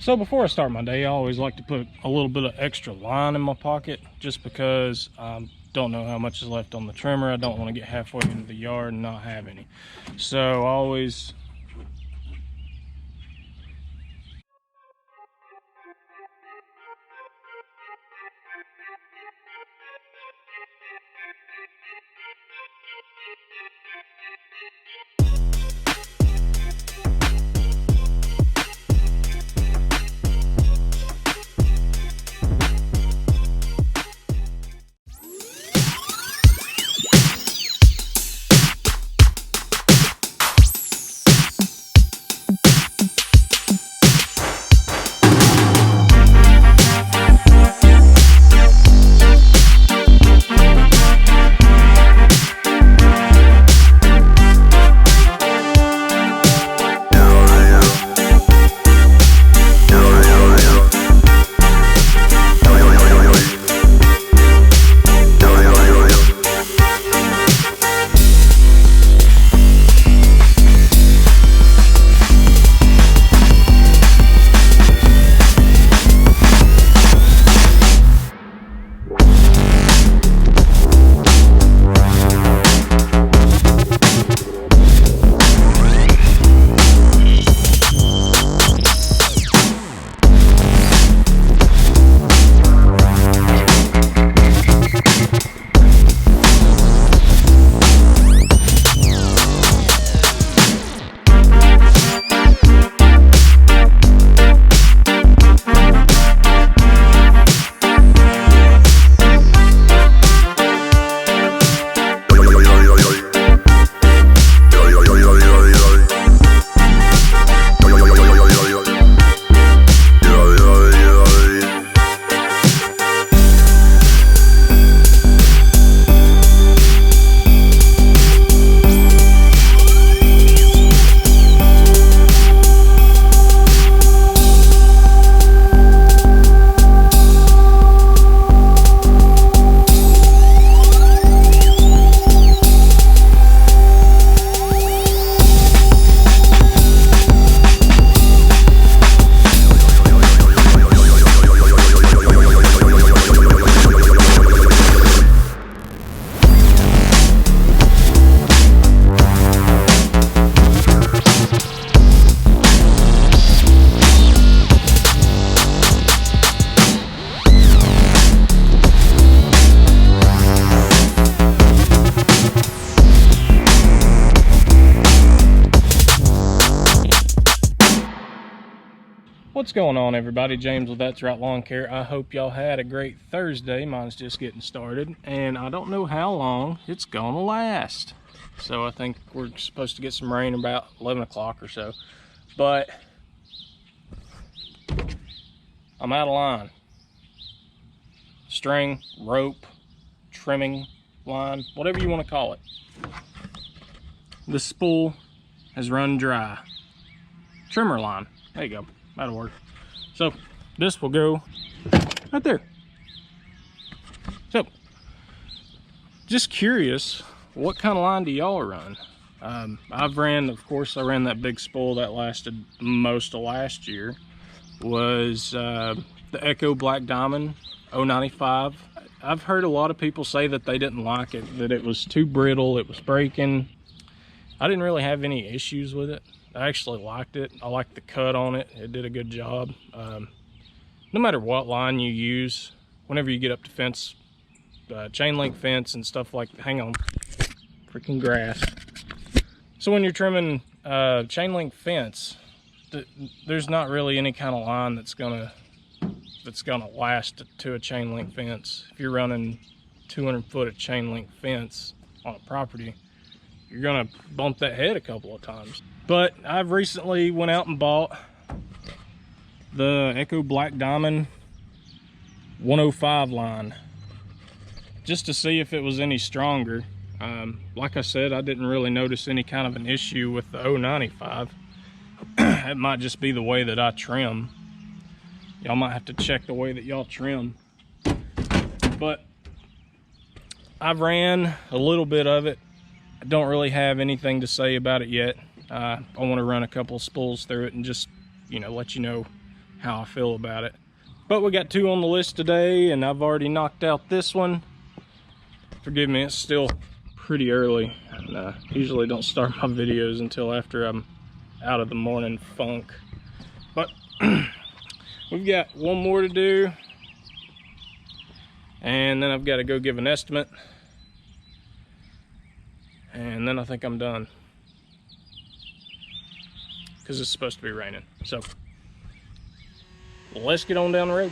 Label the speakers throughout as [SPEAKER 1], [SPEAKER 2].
[SPEAKER 1] So before I start my day, I always like to put a little bit of extra line in my pocket, just because I don't know how much is left on the trimmer. I don't want to get halfway into the yard and not have any. So I always What's going on, everybody? James with That's Right Lawn Care. I hope y'all had a great Thursday. Mine's just getting started, and I don't know how long it's gonna last. So I think we're supposed to get some rain about 11 o'clock or so. But I'm out of line. String, rope, trimming line, whatever you want to call it. The spool has run dry. Trimmer line, there you go. That'll work. So this will go right there. So just curious, what kind of line do y'all run? I've ran, of course, I ran that big spool that lasted most of last year. Was the Echo Black Diamond 095. I've heard a lot of people say that they didn't like it, that it was too brittle, it was breaking. I didn't really have any issues with it. I actually liked it. I liked the cut on it. It did a good job. No matter what line you use, whenever you get up to fence, chain link fence and stuff like that, hang on, freaking grass. So when you're trimming chain link fence, there's not really any kind of line that's gonna last to a chain link fence. If you're running 200 foot of chain link fence on a property, you're gonna bump that head a couple of times. But I've recently went out and bought the Echo Black Diamond 105 line, just to see if it was any stronger. Like I said, I didn't really notice any kind of an issue with the 095. It might just be the way that I trim. Y'all might have to check the way that y'all trim. But I've ran a little bit of it. I don't really have anything to say about it yet. I want to run a couple of spools through it and just, you know, let you know how I feel about it. But we got 2 on the list today, and I've already knocked out this one. Forgive me, it's still pretty early, and usually don't start my videos until after I'm out of the morning funk. But we've got 1 more to do, and then I've got to go give an estimate, and then I think I'm done, because it's supposed to be raining. So let's get on down the road.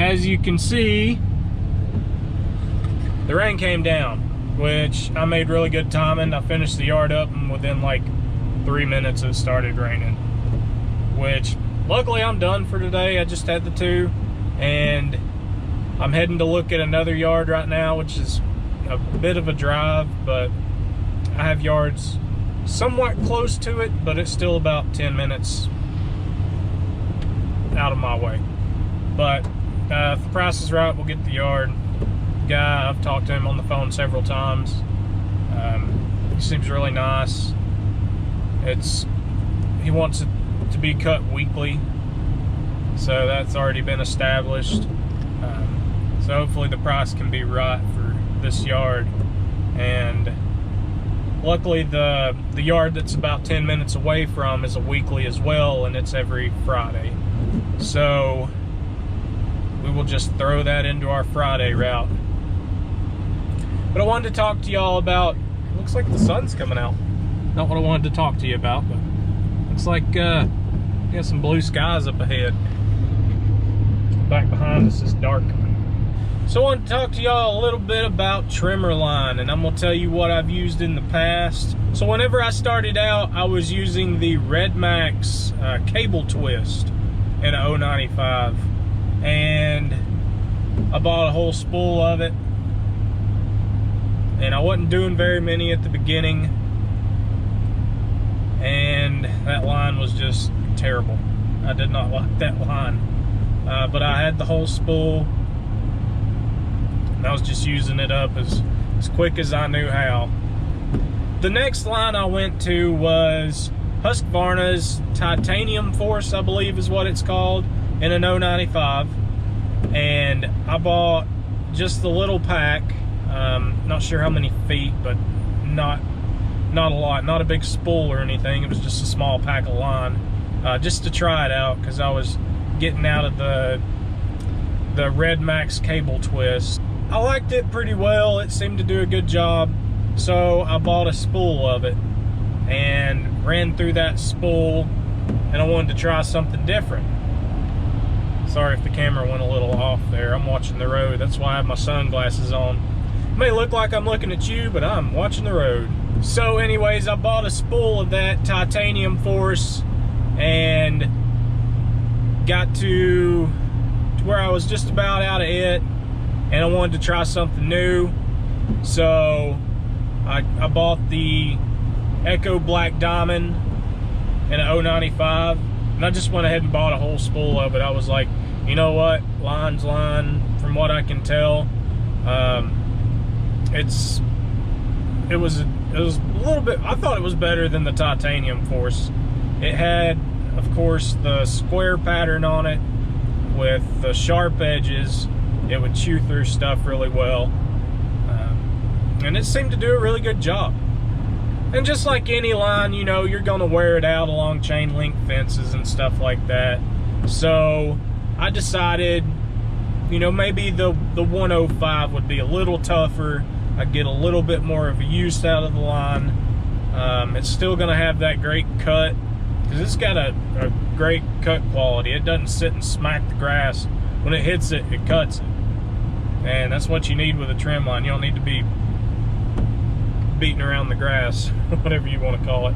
[SPEAKER 1] As you can see, the rain came down, which I made really good timing. I finished the yard up, and within like 3 minutes it started raining, which luckily I'm done for today. I just had the 2, and I'm heading to look at another yard right now, which is a bit of a drive, but I have yards somewhat close to it, but it's still about 10 minutes out of my way. But if the price is right, we'll get the yard. Guy, I've talked to him on the phone several times. He seems really nice. He wants it to be cut weekly, so that's already been established. So hopefully the price can be right for this yard. And luckily the yard that's about 10 minutes away from is a weekly as well, and it's every Friday. So we will just throw that into our Friday route. But I wanted to talk to y'all about looks like the sun's coming out. Not what I wanted to talk to you about, but looks like got some blue skies up ahead. Back behind us is dark. So I wanted to talk to y'all a little bit about trimmer line, and I'm gonna tell you what I've used in the past. So whenever I started out, I was using the Red Max cable twist in a 095, and I bought a whole spool of it, and I wasn't doing very many at the beginning, and that line was just terrible. I did not like that line, but I had the whole spool, and I was just using it up as quick as I knew how. The next line I went to was Husqvarna's Titanium Force, I believe is what it's called, in an 095, and I bought just the little pack. Not sure how many feet, but not a lot, not a big spool or anything. It was just a small pack of line, just to try it out, because I was getting out of the Red Max cable twist. I liked it pretty well. It seemed to do a good job, so I bought a spool of it and ran through that spool, and I wanted to try something different. Sorry if the camera went a little off there. I'm watching the road. That's why I have my sunglasses on. It may look like I'm looking at you, but I'm watching the road. So anyways, I bought a spool of that Titanium Force and got to where I was just about out of it, and I wanted to try something new. So I bought the Echo Black Diamond in an 095, and I just went ahead and bought a whole spool of it. I was like, you know what, line's line, from what I can tell. It was a little bit, I thought it was better than the Titanium Force. It had, of course, the square pattern on it with the sharp edges. It would chew through stuff really well, and it seemed to do a really good job. And just like any line, you know, you're gonna wear it out along chain link fences and stuff like that. So I decided, you know, maybe the 105 would be a little tougher. I'd get a little bit more of a use out of the line. It's still gonna have that great cut, because it's got a great cut quality. It doesn't sit and smack the grass. When it hits it, it cuts it. And that's what you need with a trim line. You don't need to be beating around the grass, whatever you want to call it.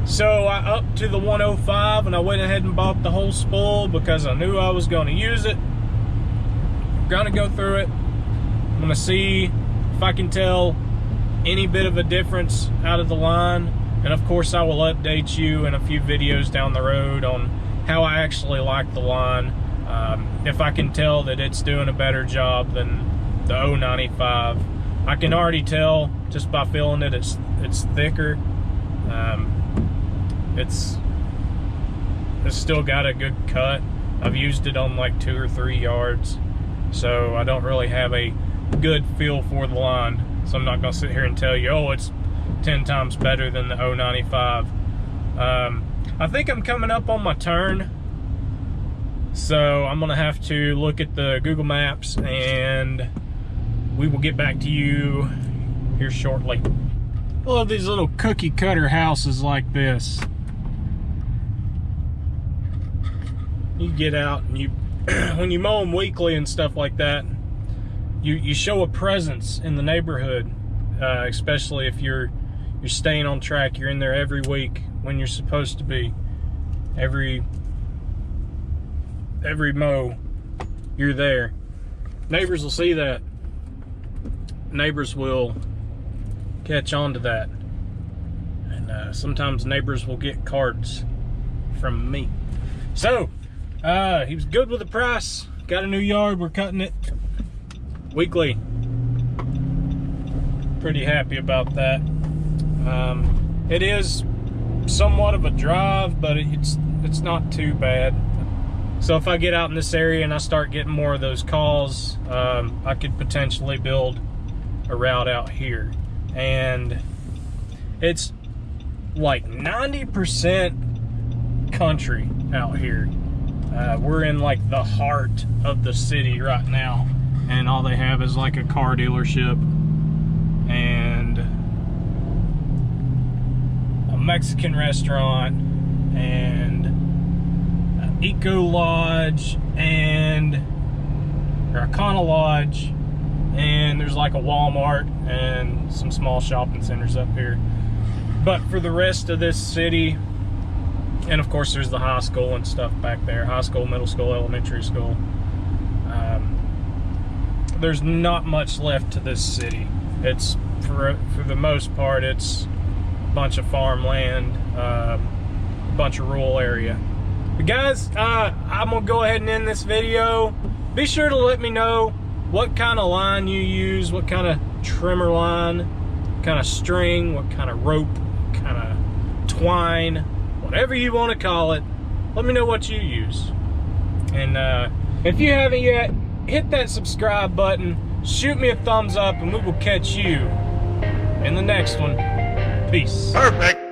[SPEAKER 1] So I upped to the 105, and I went ahead and bought the whole spool because I knew I was going to use it. I'm going to go through it. I'm going to see if I can tell any bit of a difference out of the line. And of course I will update you in a few videos down the road on how I actually like the line. If I can tell that it's doing a better job than the 095. I can already tell just by feeling it, it's thicker. It's still got a good cut. I've used it on like 2 or 3 yards, so I don't really have a good feel for the line. So I'm not gonna sit here and tell you, oh, it's 10 times better than the 095. I think I'm coming up on my turn, so I'm gonna have to look at the Google Maps, and we will get back to you here shortly. I love these little cookie cutter houses like this. You get out and you, when you mow them weekly and stuff like that, you show a presence in the neighborhood, especially if you're staying on track. You're in there every week when you're supposed to be. Every mow, you're there. Neighbors will see that. Neighbors will catch on to that, and sometimes neighbors will get cards from me. So he was good with the price. Got a new yard, we're cutting it weekly. Pretty happy about that. It is somewhat of a drive, but it's not too bad. So if I get out in this area and I start getting more of those calls, I could potentially build a route out here. And it's like 90% country out here. We're in like the heart of the city right now, and all they have is like a car dealership and Mexican restaurant and Eco Lodge and Econo Lodge, and there's like a Walmart and some small shopping centers up here. But for the rest of this city, and of course there's the high school and stuff back there, high school, middle school, elementary school, there's not much left to this city. It's for the most part, it's a bunch of farmland, a bunch of rural area. But guys, I'm gonna go ahead and end this video. Be sure to let me know what kind of line you use, what kind of trimmer line, what kind of string, what kind of rope, what kind of twine, whatever you want to call it. Let me know what you use. And if you haven't yet, hit that subscribe button, shoot me a thumbs up, and we will catch you in the next one. Peace.
[SPEAKER 2] Perfect.